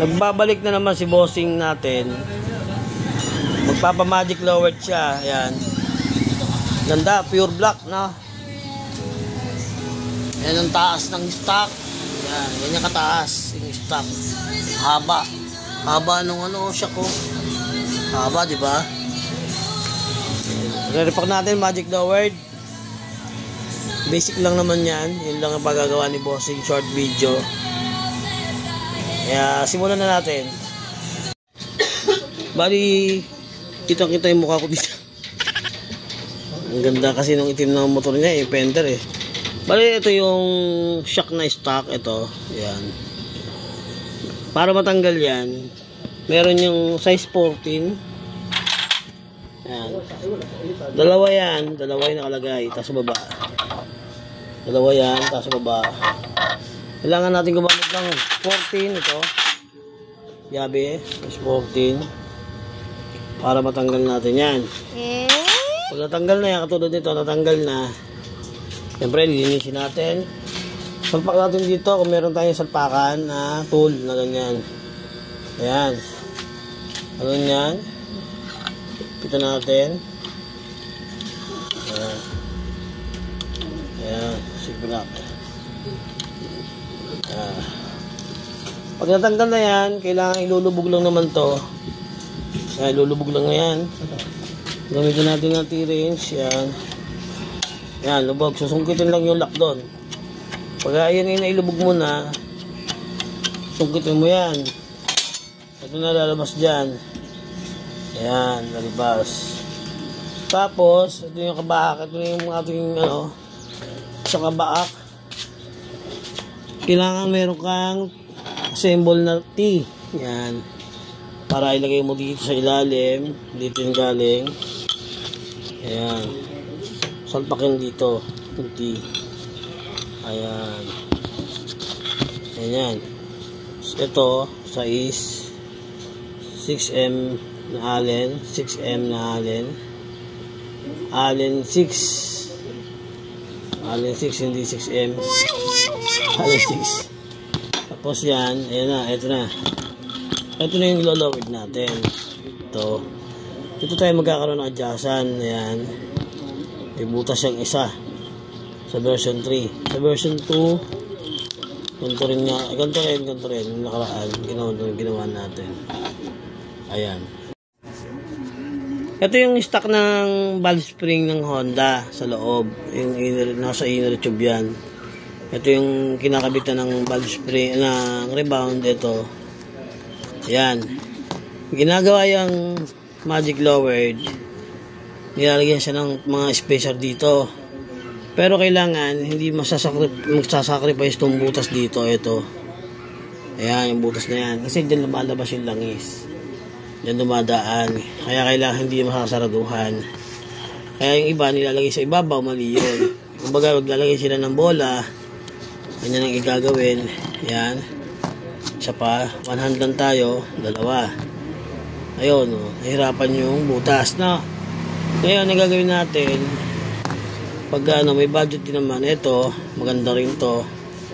Nagbabalik na naman si bossing natin. Magpapa-magic lowered siya. Ayan. Ganda, pure black, no? Ayan ang taas ng stock. Ayan, ganyan kataas yung stock. Haba. Haba nung ano siya ko. Haba, di ba? Re-repack natin, magic lowered. Basic lang naman yan. Yun lang ang pagagawa ni bossing, short video. Kaya simulan na natin. Bali, kitang-kita yung mukha ko dito. Ang ganda kasi nung itim ng motor niya, yung fender eh. Bali, ito yung shock na stock. Ito, yan. Para matanggal yan, meron yung size 14. Yan. Dalawa yan. Dalawa yung nakalagay. Tapos baba. Dalawa yan. Tapos baba. Kailangan natin gumamit ng 14 ito. Yabe. Size 14. Para matanggal natin yan. Pag natanggal na yan, katulad nito, natanggal na. Siyempre, lilinisin natin. Salpak natin dito kung meron tayong salpakan na tool na ganyan. Ayan. Ano yan? Pita natin. Ayan. Ayan. Sigurap. Ayan. Pag natanggal na yan, kailangan ilulubog lang naman to. Ayan, ilulubog lang na yan. Gamitin natin ng T-range. Ayan. Ayan, lubog. Susungkitin lang yung lock doon. Pag ayan yung nailubog mo na, sungkitin mo yan. Ito na lalabas dyan. Ayan, lalabas. Tapos, ito yung kabaak. Ito yung ating, sa kabaak. Kailangan meron kang symbol na T. Ayan. Para ilagay mo dito sa ilalim. Dito yung galing. Ayan. Salpakin dito. Yung T. Ayan. Ayan. Ito, size 6M na Allen. 6M na Allen. Allen 6. Allen 6, hindi 6M. Allen 6. Tapos yan. Ayan na. Ito na. Ito na yung low-lowered natin. Ito. Ito tayo magkakaroon ng adjustan. Ayan. May butas yung isa. Sa version 3. Sa version 2, ganito rin nga. Ganito rin. Yung nakaraan. Ginawa natin. Ayan. Ito yung stock ng valve spring ng Honda sa loob. Yung nasa inner tube yan. Ito yung kinakabitan ng valve spring ng rebound. Ito. Ayan. Ginagawa yung magic lowered. Nilalagyan siya ng mga special dito. Pero kailangan hindi magsasacrifice itong butas dito. Ito. Ayan, yung butas na yan. Kasi dyan lumalabas yung langis. Dyan dumadaan. Kaya kailangan hindi masasaraduhan. Kaya yung iba nilalagay sa ibabaw, mali yun. Kumbaga, maglalagay sila ng bola. Ganyan ang igagawin. Ayan. Isa pa. One hand lang tayo. Dalawa. Ayun. Nahirapan yung butas. No? Ngayon, ang gagawin natin, pag may budget din naman, ito, maganda rin to,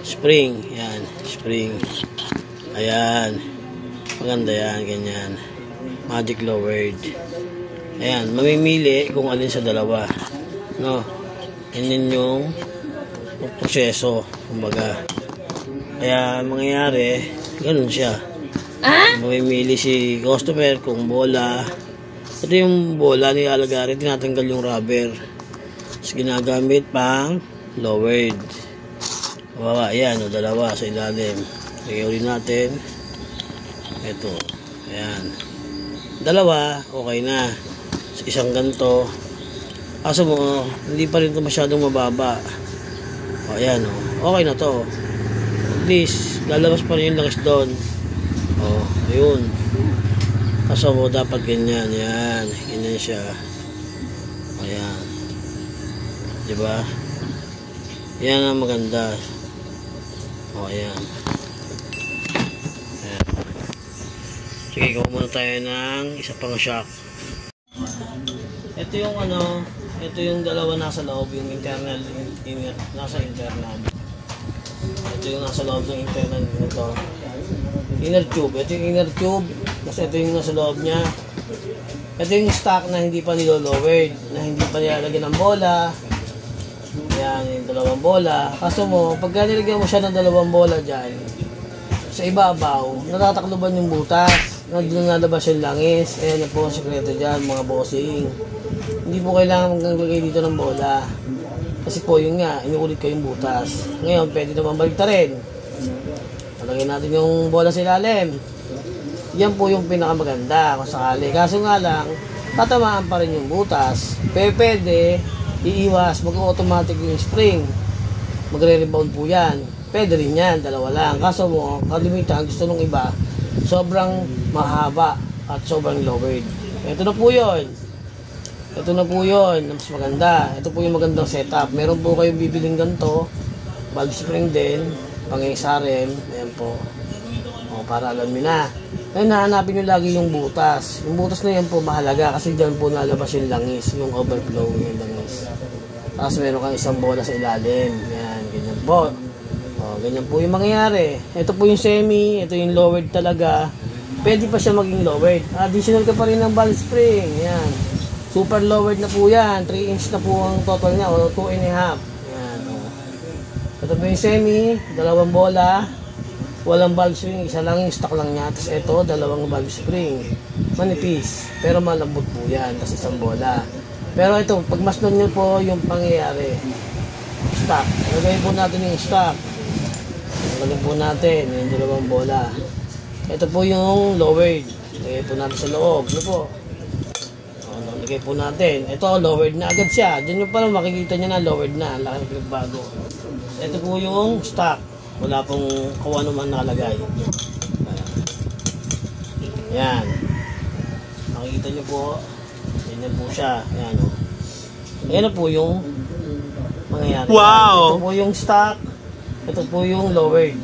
spring, yan, spring, ayan, maganda yan, ganyan, magic lowered, ayan, mamimili kung alin sa dalawa, no, yan yung proseso, kumbaga, kaya mangyayari, ganun siya, mamimili si customer kung bola, ito yung bola, nilalagay, tinatanggal yung rubber, ginagamit pang lowered. Baba, ayan, dalawa sa ilalim. Lagay ulit natin. Ito, ayan. Dalawa, okay na. Isang ganito. Kaso mo, hindi pa rin ito masyadong mababa. O, ayan, okay na to. At least, lalabas pa rin yung langis doon. O, ayun. Kaso mo, dapat ganyan. Yan, ganyan siya. Ayan. Diba? Yan ang maganda. O, ayan. Ayan. Sige, kuha muna tayo ng isa pang shock. Ito yung ito yung dalawa nasa loob, yung internal, nasa internal. Ito yung nasa loob ng internal nito. Inner tube. Ito yung inner tube. Kasi ito yung nasa loob niya. Ito yung stock na hindi pa nilolowered. Na hindi pa nilalagyan ng bola. Yan, yung dalawang bola. Kaso mo, pagka nilagyan mo siya ng dalawang bola dyan, sa ibabaw, natatakloban yung butas. Nalabas yung langis. Ayan po ang sekreto dyan, mga bossing. Hindi po kailangan maglagay dito ng bola. Kasi po yun nga, inuulit ko yung butas. Ngayon, pwede naman balik rin. Lagyan natin yung bola sa ilalim. Yan po yung pinakamaganda kung sakali. Kaso nga lang, tatamaan pa rin yung butas. Pwede, iiwas, mag-automatic yung spring. Magre-rebound po yan. Pwede rin yan, dalawa lang. Kaso mo, kalimitan, gusto nung iba, sobrang mahaba at sobrang lowered. Ito na po yun. Ito na po yun, mas maganda. Ito po yung magandang setup. Meron po kayong bibiling ganito, valve spring din, pang-XRM, ayan po. O, para alam nyo na. Ngayon, nahanapin nyo lagi yung butas. Yung butas na yan po mahalaga kasi dyan po nalabas yung langis, yung overflow yung langis. Tapos meron kang isang bola sa ilalim. Yan, ganyan po. O, ganyan po yung mangyayari. Ito po yung semi, ito yung lowered talaga. Pwede pa siya maging lowered. Additional ka pa rin ng valve spring. Yan. Super lowered na po yan. 3 inch na po ang total niya o 2.5. Yan. O. Ito po yung semi, dalawang bola. Walang valve spring, isa lang yung stock lang niya. Tapos ito, dalawang valve spring. Manipis, pero malambot po yan. Tapos isang bola. Pero ito, pag masdan nyo po yung pangyayari. Stock. Lagay po natin yung stock. Lagay po natin yung dalawang bola. Ito po yung lowered. Lagay po natin sa loob. Ano po? Lagay po natin. Ito, lowered na agad siya. Diyan nyo parang makikita nyo na lowered na. Laki ng bago. Ito po yung stock. Wala pong kung ano man nakalagay. Ayan. Makikita nyo po. Ganyan po siya. Ayan o. Ayan na po yung mangyayari. Wow! Ito po yung stock. Ito po yung lowered.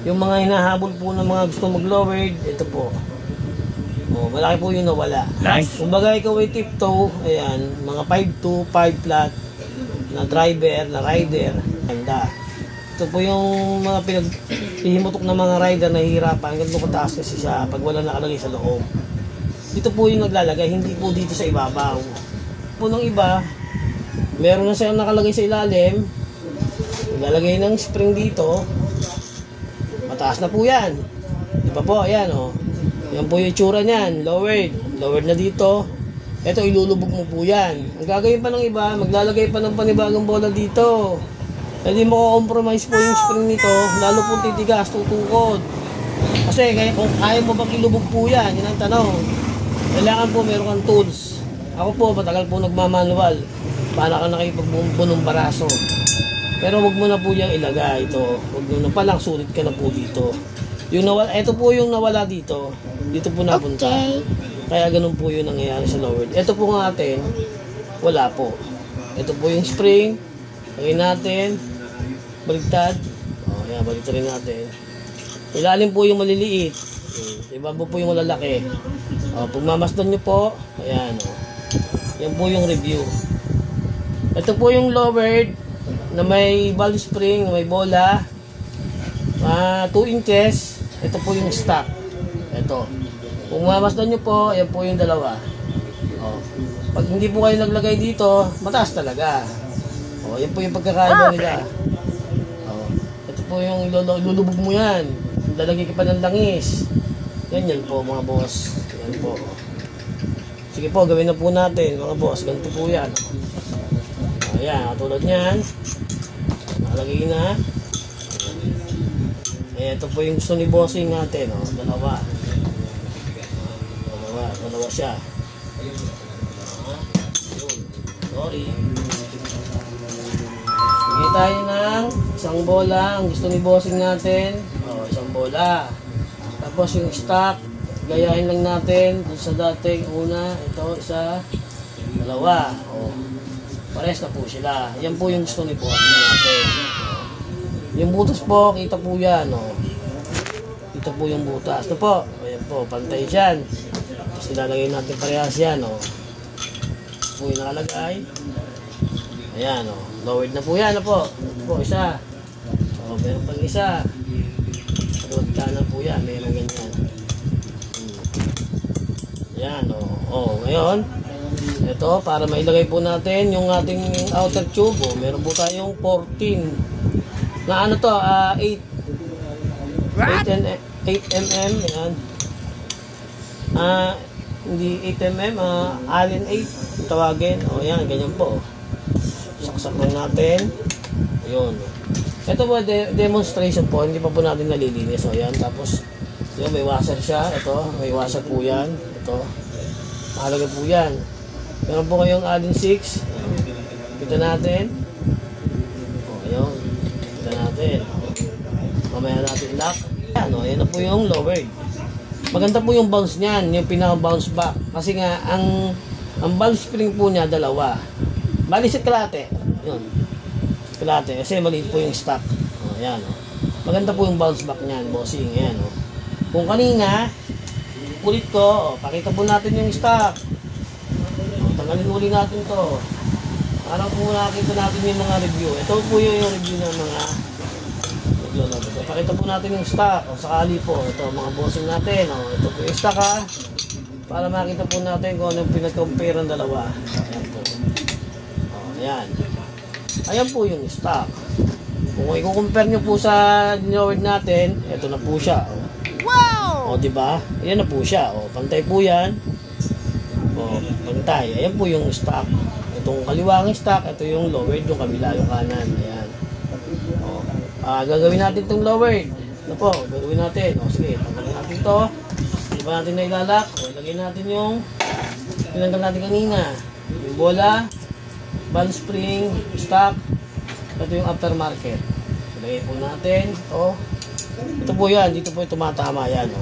Yung mga hinahabol po ng mga gusto mag-lowered, ito po. O, malaki po yung nawala. Nice! Kung bagay ikaw ay tiptoe, ayan, mga 5'2", 5 flat, na driver, na rider, ganda. Ito po yung mga pinaghihimutok ng mga rider na hihirapan. Ganito kataas kasi siya pag wala nakalagay sa loob. Dito po yung naglalagay, hindi po dito sa ibabaw. Po ng iba, meron na siyang nakalagay sa ilalim. Naglalagay ng spring dito. Mataas na po yan. Di ba po? Ayan o. Yan po yung itsura niyan. Lowered. Lowered na dito. Ito, ilulubog mo po yan. Ang gagawin pa ng iba, maglalagay pa ng panibagong bola dito. Hindi mo compromise po yung spring nito, lalo po titigas, tutukod. Kasi kung kaya mo bang ilubog po yan, yun ang tanong. Kailangan po meron kang tools. Ako po, matagal po nagmamanual. Para ka nakipagbuo ng baraso. Pero wag mo na po yung ilagay ito. Wag mo na palang, sulit ka na po dito. Yung nawala, ito po yung nawala dito. Dito po napunta. Okay. Kaya ganun po yung nangyayari sa lowered. Ito po nga atin, wala po. Ito po yung spring. Lagay natin. Baligtad. O, yan, baligtad rin natin. Ilalim po yung maliliit. Ibaba po yung malalaki. O, pagmamasdan nyo po, ayan, o. Yan po yung review. Ito po yung lowered na may valve spring, na may bola. 2 inches. Ito po yung stock. Ito. Kung mamasdan nyo po, yan po yung dalawa. O. Pag hindi po kayo naglagay dito, mataas talaga. O, yan po yung pagkakaiba nila. O, ito po yung ilulubog mo yan. Lalagay ka pa ng langis. Yan po mga boss. Yan po. Sige po, gawin na po natin mga boss. Ganito po yan. Ayan, katulad yan. Nakalagay na. Ito po yung gusto ni bossing natin. O, dalawa siya. Sorry. Bigay tayo ng isang bola. Ang gusto ni bossing natin. O, isang bola. Tapos yung stock, gayahin lang natin dun sa dating una. Ito, isa, dalawa. O, pares na po sila. Yan po yung gusto ni bossing natin. Yung butas po, kita po yan. O. Kita po yung butas. Ito po. Ayan po, pantay dyan. Tapos ilalagay natin parehas yan. O. Ito po yung nakalagay. Ayan o. Lowered na po yan. Ito po, isa. O, meron pang isa. Pagod kanan po yan, meron ganyan. Yan, o. Ngayon, ito, para mailagay po natin yung ating outer tube. O, meron po tayong 14. Na ano to, 8 mm, yan. Hindi 8 mm, Allen 8 tawagin. O yan, ganyan po. Saksak lang natin. Ayun. Ito po, demonstration po, hindi pa po natin nalilinis. O yan, tapos yun, may washer siya. Ito, may washer po yan. Ito, mahalaga po yan. Meron po kayong Allen 6. Kita natin. O, ayun. Kita natin. Mamaya natin lock. Ayan na po yung lowered. Maganda po yung bounce niyan, yung pinaka-bounce back. Kasi nga, ang valve spring po niya, dalawa. Bali sa kalate. Yun. Kalate. Kasi maliit po yung stock. O, ayan. Maganda po yung bounce back niyan, bossing. Ayan. O. Kung kanina, ulit ko, pakita po natin yung stock. O, tanggalin uli natin to. Para po nakita natin yung mga review. Ito po yung review ng mga pakita po natin yung stock. O, sakali po, ito mga bossing natin. O, ito po yung stock ha. Para makita po natin kung anong pinag-compare ang dalawa. Ayan po. O, ayan. Ayan po yung stock. Kung i-compare nyo po sa lowered natin, ito na po siya. O. Wow! O, diba? Ayan na po siya. O, pantay po yan. O, pantay. Ayan po yung stock. Itong kaliwang stock, ito yung lowered, yung kabila, yung kanan. Ayan. O, gagawin natin itong lowered. Ito po, gagawin natin. O, sige, tanggalin natin ito. Hindi ba natin na ilalak? O, lagyan natin yung pinanggal natin kanina. Yung bola, valve spring, stock. Ito yung aftermarket. Lagyan po natin. Ito po yan. Dito po yung tumatama yan. O.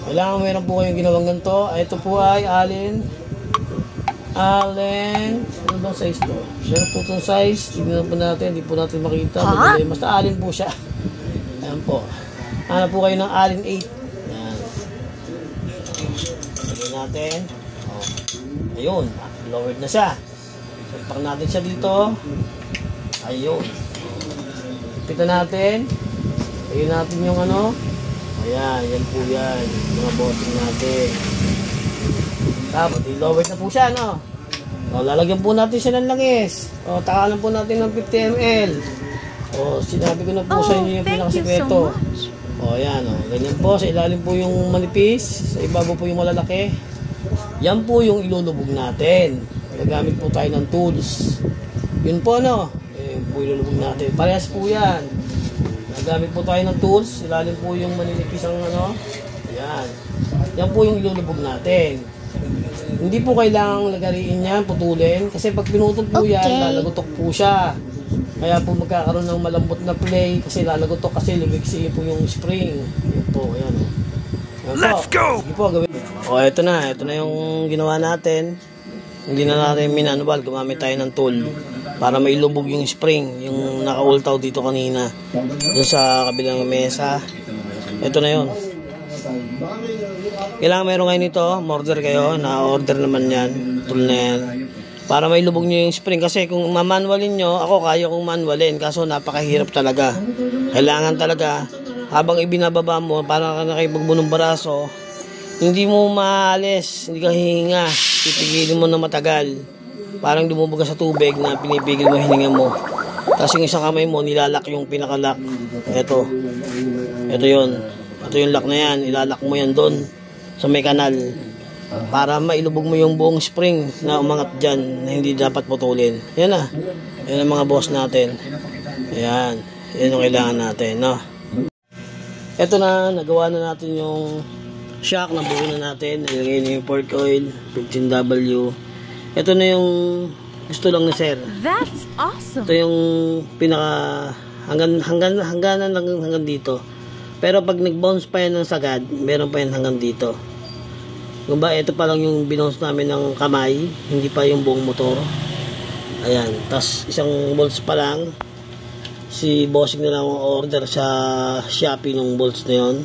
Kailangan meron po kayong ginawang ganito. Ito po ay Allen. Ano bang size to? Meron po itong size. Tignan po natin. Hindi po natin makita. Basta Allen po siya. Ayan po. Hanap po kayo ng Allen 8. Ayan. Lagyan natin. Ayun. Lowered na siya. Pagpak natin siya dito. Ayun. Pita natin. Lagyan natin yung ano. Ayan. Yan po yan. Mga bossing natin. Tapos, i-lowered na po siya, no? O, lalagyan po natin siya ng langis. O, takalan po natin ng 50 ml. O, sinabi ko na po sa inyo yung pinakasikreto. O, ayan, o. Ganyan po, sa ilalim po yung manipis. Sa ibabaw po yung malalaki. Yan po yung ilulubog natin. Gagamit po tayo ng tools. Yun po, no? Yun po ilulubog natin. Parehas po yan. Gagamit po tayo ng tools. Ilalim po yung maninipis ang ano. Ayan. Yan po yung ilulubog natin. Hindi po kailangang lagariin yan, putulin. Kasi pag pinutol po yan, lalagotok po siya. Kaya po magkakaroon ng malambot na play. Kasi lalagotok kasi lumiksi po yung spring. Yan po, ayan. Let's go! Sige po, gawin. O, ito na. Ito na yung ginawa natin. Hindi na natin minanual. Gumamit tayo ng tool para mailubog yung spring. Yung naka-ultaw dito kanina. Doon sa kabilang mesa. Ito na yun. Kailangan meron kayo nito, order kayo, na-order naman yan, tool na yan, para may lubog nyo yung spring. Kasi kung mamanualin nyo, ako kaya kong manualin, kaso napakahirap talaga. Kailangan talaga, habang ibinababa mo, parang nakaibagbo ng baraso, hindi mo maalis, hindi ka hihinga, pipigilin mo na matagal. Parang dumubuga sa tubig na pinipigil mo hininga mo. Tapos yung isang kamay mo, nilalak yung pinaka-lock. Ito yun. Ito yung lock na yan, ilalak mo yan doon sa may kanal para mailubog mo yung buong spring na umangat dyan na hindi dapat putulin. Yan na. Yan ang mga boss natin. Ayan. Yan yung kailangan natin, no? Ito na, nagawa na natin yung shock na buo na natin. Nilagay na yung port coil, 15W. Ito na yung gusto lang ni sir. That's awesome. Ito yung pinaka hanggang dito. Pero pag nag-bounce pa yan ng sagad, meron pa yan hanggang dito. Kung ba, ito pa lang yung binounce namin ng kamay, hindi pa yung buong motor. Ayan, tas isang bolts pa lang. Si bossing na lang order sa Shopee ng bolts na yun.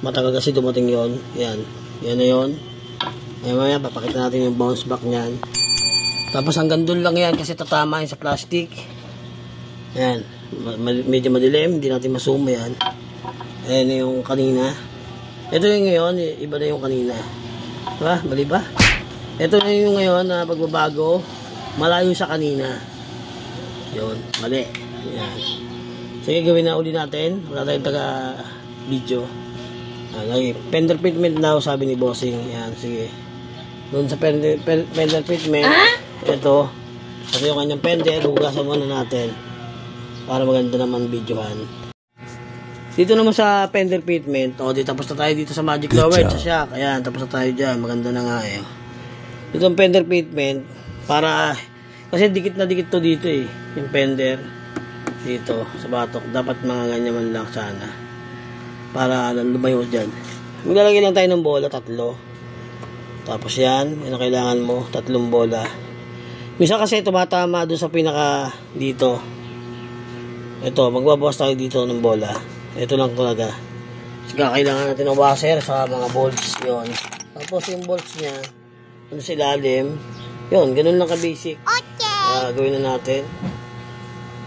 Matagal kasi dumating yon. Ayan, yan na yun. Ayan, mamaya papakita natin yung bounce back nyan. Tapos hanggang dun lang yan kasi tatama yun sa plastic. Ayan. Medyo madilim. Hindi natin ma-zoom. Ayan. Ayan yung kanina. Ito yung ngayon. Iba na yung kanina. Diba? Mali ba? Ito na yung ngayon na pagbabago. Malayo sa kanina. Yun. Mali. Ayan. Sige, gawin na uli natin. Wala tayong taga-video. Fender fitment daw, sabi ni Bossing. Ayan. Sige. Doon sa fender fitment. Ito yung kanyang fender. Hugasan muna natin. Para maganda naman videohan. Dito naman sa fender fitment, di tapos na tayo dito sa Magic Lower, sa shock. Ayan, tapos na tayo dyan. Maganda na nga eh. Dito ang fender fitment, para, kasi dikit na dikit to dito eh. Yung fender, dito, sa batok. Dapat mga ganyan man lang sana. Para lumayo dyan. Maglalagay lang tayo ng bola, 3. Tapos yan, yung kailangan mo, 3 bola. Minsan kasi tumatama doon sa pinaka, dito. Ito, magbabawas tayo dito ng bola. Ito lang talaga. Saka kailangan natin ng washer sa mga bolts yon. Tapos yung bolts niya, ano sa ilalim, yun, ganun lang ka-basic. Okay. Gawin na natin.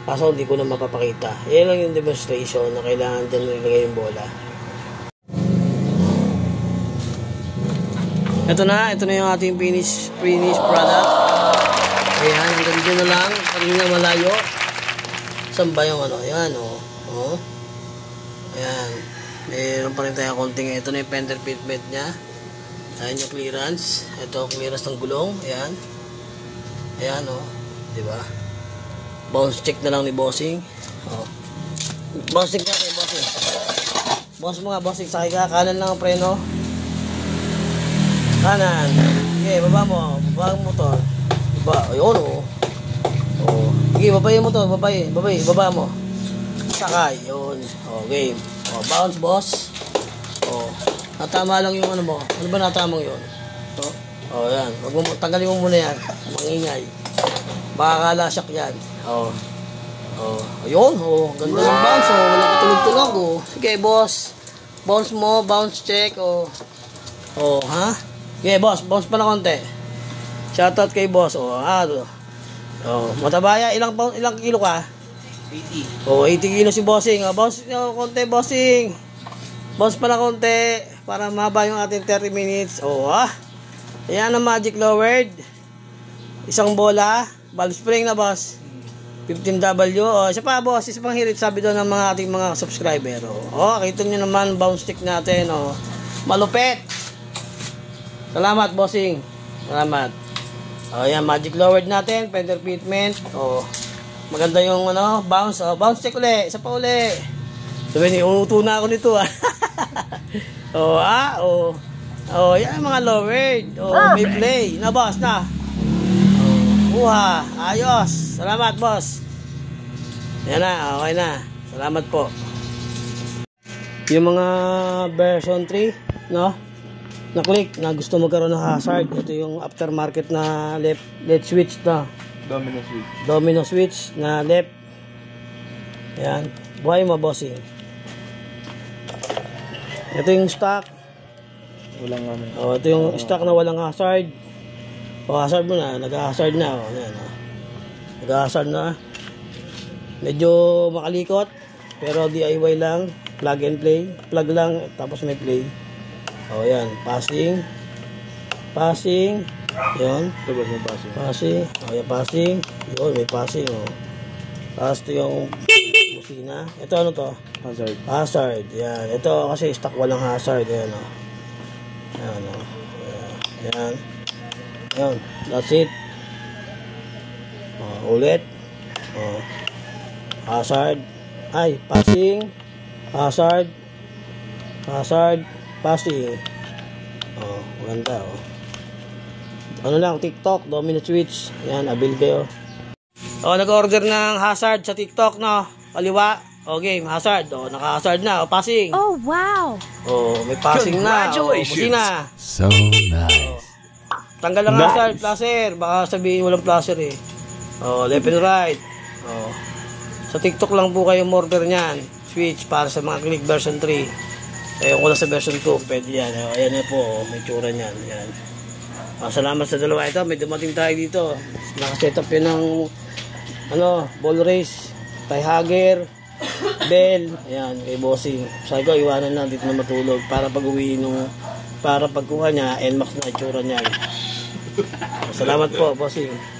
Kaso hindi ko na mapapakita. Yan lang yung demonstration na kailangan dyan nilagay yung bola. Ito na yung ating finished product. Ayan, hanggang dyan na lang. Kanina malayo. Saan ba yung ano? Ayan, oh. Ayan. Meron pa rin tayo konting. Ito na yung fender fitment nya. Ayan yung clearance. Ito clearance ng gulong. Ayan. Ayan, diba? Bounce check na lang ni Bossing. Bounce check natin, Bossing. Bounce mo nga, Bossing. Sakay ka. Kanan lang ang preno. Kanan. Okay, baba mo. Baba mo to. Baba. Ayun, Okay, babayin mo to. Baba mo. Sakay, yun. Game. Bounce, boss. Natama lang yung ano mo. Ano ba natamang yun? Yan. Tanggalin mo muna yan. Mangingay. Baka kalasyak yan. Ayun. Ganda ng bounce. Walang katulog-tulog. Sige, boss. Bounce mo. Bounce check. Ha? Sige, boss. Bounce pa na konti. Shoutout kay boss. Matabaya. Ilang kilo ka? 80. 80 kilo si Bossing. Bounce konti, Bossing. Bounce pa na konti para mahaba yung ating 30 minutes. Ayan ang Magic Lowered. Isang bola. Valve spring na, boss. 15W. Isa pa, boss. Isa pang hirit. Sabi doon ng mga ating mga subscriber. Kita nyo naman bounce stick natin. Malupit. Salamat, Bossing. Salamat. Ayan, Magic Lowered natin. Fender fitment. Maganda yung bounce. Bounce check uli. Isa pa uli. Sabi niyo, uto na ako nito yan mga lowered. May play. Na, boss, na. Ayos. Salamat, boss. Yan na, okay na. Salamat po. Yung mga version 3, na click, na gusto magkaroon ng hazard. Ito yung aftermarket na left switch na. Domino switch na left. Ayan. Buhay mo, Bossing. Ito yung stock. Ito yung stock na walang hazard. Hazard mo na. Nag-hazard na. Ayan, nag-hazard na. Medyo makalikot. Pero DIY lang. Plug and play. Plug lang. Tapos may play. Ayan. Passing. Yun. Passing. Ayan, passing. Yun, may passing. Tapos ito yung busina. Ito ano to? Hazard. Yan. Ito kasi stock walang hazard. Yan. Yan. Yan. That's it. Ulit. Hazard. Passing. Hazard. Passing. Maganda. Ano lang, TikTok, Domino Switch. Yan, abil kayo. Nag-order ng hazard sa TikTok, kaliwa. Game, hazard. Naka-hazard na. Passing. Oh, wow. May passing na. Busina. So nice. Tanggal lang hazard, placer. Baka sabihin walang placer eh. Left and right. Sa TikTok lang po kayo order niyan. Switch para sa mga click version 3. Kung wala sa version 2, pwede yan. Ayan na po, may tsura niyan. Ayan. Salamat sa dalawa ito. May dumating tayo dito. Nakaset up yun ng ball race. kay Hager, Bell, ayan, kay Bossing. Sabi ko, iwanan na dito na matulog para pag-uwi para pagkuha niya, NMAX na itsura niya. Salamat po, Bossing.